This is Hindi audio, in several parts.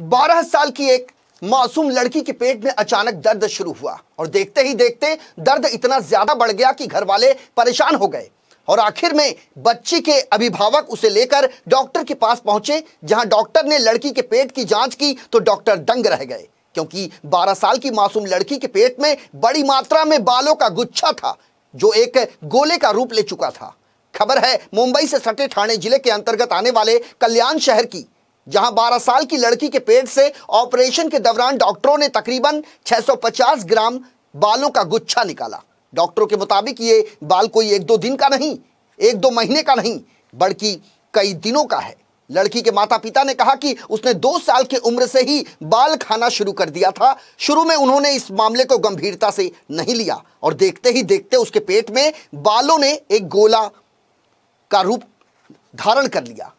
12 साल की एक मासूम लड़की के पेट में अचानक दर्द शुरू हुआ और देखते ही देखते दर्द इतना ज्यादा बढ़ गया कि घर वाले परेशान हो गए और आखिर में बच्ची के अभिभावक उसे लेकर डॉक्टर के पास पहुंचे। जहां डॉक्टर ने लड़की के पेट की जांच की तो डॉक्टर दंग रह गए, क्योंकि 12 साल की मासूम लड़की के पेट में बड़ी मात्रा में बालों का गुच्छा था जो एक गोले का रूप ले चुका था। खबर है मुंबई से सटे ठाणे जिले के अंतर्गत आने वाले कल्याण शहर की, जहां 12 साल की लड़की के पेट से ऑपरेशन के दौरान डॉक्टरों ने तकरीबन 650 ग्राम बालों का गुच्छा निकाला। डॉक्टरों के मुताबिक ये बाल कोई 1-2 दिन का नहीं, 1-2 महीने का नहीं, बल्कि कई दिनों का है। लड़की के माता पिता ने कहा कि उसने 2 साल की उम्र से ही बाल खाना शुरू कर दिया था। शुरू में उन्होंने इस मामले को गंभीरता से नहीं लिया और देखते ही देखते उसके पेट में बालों ने एक गोला का रूप धारण कर लिया।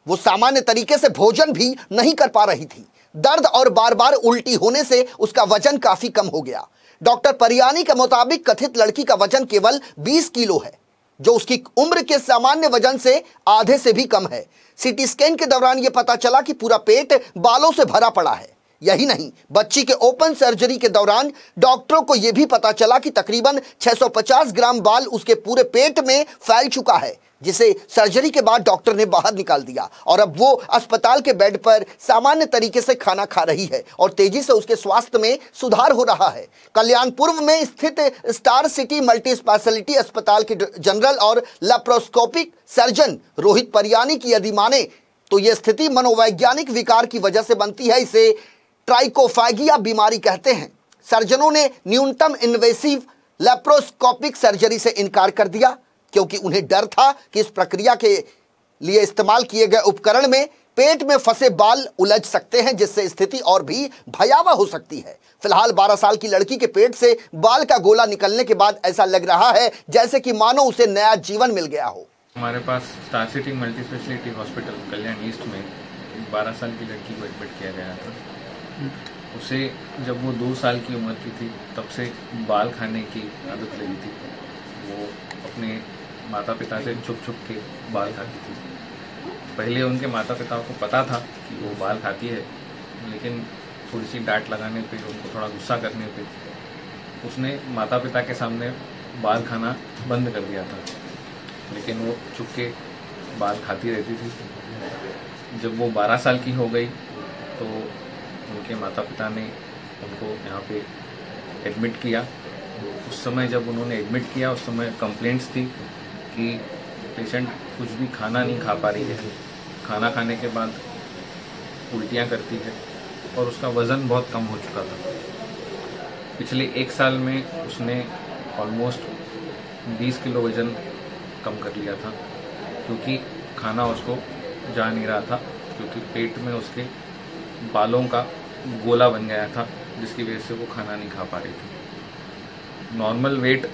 वो सामान्य तरीके से भोजन भी नहीं कर पा रही थी। दर्द और बार बार उल्टी होने से उसका वजन काफी कम हो गया। डॉक्टर परियानी के मुताबिक कथित लड़की का वजन केवल 20 किलो है, जो उसकी उम्र के सामान्य वजन से आधे से भी कम है। सीटी स्कैन के दौरान यह पता चला कि पूरा पेट बालों से भरा पड़ा है। यही नहीं, बच्ची के ओपन सर्जरी के दौरान डॉक्टरों को यह भी पता चला कि तकरीबन 650 ग्राम बाल उसके पूरे पेट में फैल चुका है, जिसे सर्जरी के बाद डॉक्टर ने बाहर निकाल दिया और अब वो अस्पताल के बेड पर सामान्य तरीके से खाना खा रही है और तेजी से उसके स्वास्थ्य में सुधार हो रहा है। कल्याण पूर्व में स्थित स्टार सिटी मल्टी स्पेशलिटी अस्पताल के जनरल और लैप्रोस्कोपिक सर्जन रोहित परियानी की यदि माने तो यह स्थिति मनोवैज्ञानिक विकार की वजह से बनती है। इसे ट्राइकोफैगिया बीमारी कहते हैं। सर्जनों ने न्यूनतम इन्वेसिव लैप्रोस्कोपिक सर्जरी से इनकार कर दिया, क्योंकि उन्हें डर था कि इस प्रक्रिया के लिए इस्तेमाल किए गए उपकरण में पेट में फंसे बाल उलझ सकते हैं, जिससे स्थिति और भी भयावह हो सकती है। फिलहाल 12 साल की लड़की के पेट से बाल का गोला निकलने के बाद ऐसा लग रहा है जैसे कि मानो उसे नया जीवन मिल गया हो। हमारे पास star city multi speciality hospital Kalyan east में 12 साल की लड़की को एडमिट किया गया था। उसे जब वो 2 साल की उम्र की थी तब से बाल खाने की आदत लगी थी। वो अपने माता पिता से छुप छुप के बाल खाती थी। पहले उनके माता पिता को पता था कि वो बाल खाती है, लेकिन थोड़ी सी डांट लगाने पे, उनको थोड़ा गुस्सा करने पे उसने माता पिता के सामने बाल खाना बंद कर दिया था, लेकिन वो छुप के बाल खाती रहती थी। जब वो 12 साल की हो गई तो उनके माता पिता ने उनको यहाँ पे एडमिट किया। उस समय जब उन्होंने एडमिट किया उस समय कंप्लेंट्स थी कि पेशेंट कुछ भी खाना नहीं खा पा रही है, खाना खाने के बाद उल्टियाँ करती है और उसका वज़न बहुत कम हो चुका था। पिछले 1 साल में उसने ऑलमोस्ट 20 किलो वज़न कम कर लिया था, क्योंकि खाना उसको जा नहीं रहा था, क्योंकि पेट में उसके बालों का गोला बन गया था, जिसकी वजह से वो खाना नहीं खा पा रही थी। नॉर्मल वेट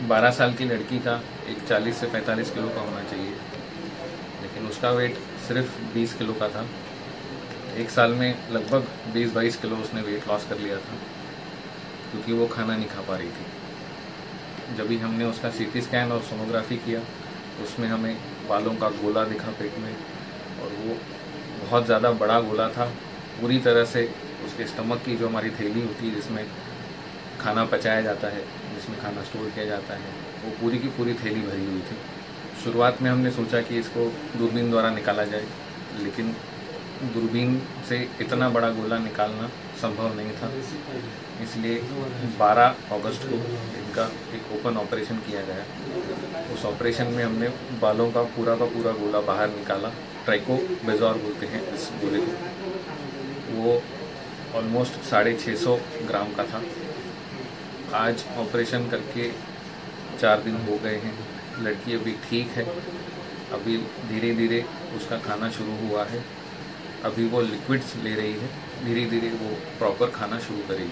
12 साल की लड़की का एक 40 से 45 किलो का होना चाहिए, लेकिन उसका वेट सिर्फ 20 किलो का था। 1 साल में लगभग 20-22 किलो उसने वेट लॉस कर लिया था, क्योंकि वो खाना नहीं खा पा रही थी। जब भी हमने उसका सीटी स्कैन और सोनोग्राफी किया उसमें हमें बालों का गोला दिखा पेट में, और वो बहुत ज़्यादा बड़ा गोला था। पूरी तरह से उसके स्टमक की जो हमारी थैली होती है जिसमें खाना पचाया जाता है, जिसमें खाना स्टोर किया जाता है, वो पूरी की पूरी थैली भरी हुई थी। शुरुआत में हमने सोचा कि इसको दूरबीन द्वारा निकाला जाए, लेकिन दूरबीन से इतना बड़ा गोला निकालना संभव नहीं था, इसलिए 12 अगस्त को इनका एक ओपन ऑपरेशन किया गया। उस ऑपरेशन में हमने बालों का पूरा गोला बाहर निकाला। ट्राइकोबेजोर बोलते हैं इस गोले को। वो ऑलमोस्ट 650 ग्राम का था। आज ऑपरेशन करके 4 दिन हो गए हैं। लड़की अभी ठीक है, अभी धीरे धीरे उसका खाना शुरू हुआ है। अभी वो लिक्विड्स ले रही है, धीरे धीरे वो प्रॉपर खाना शुरू करेगी।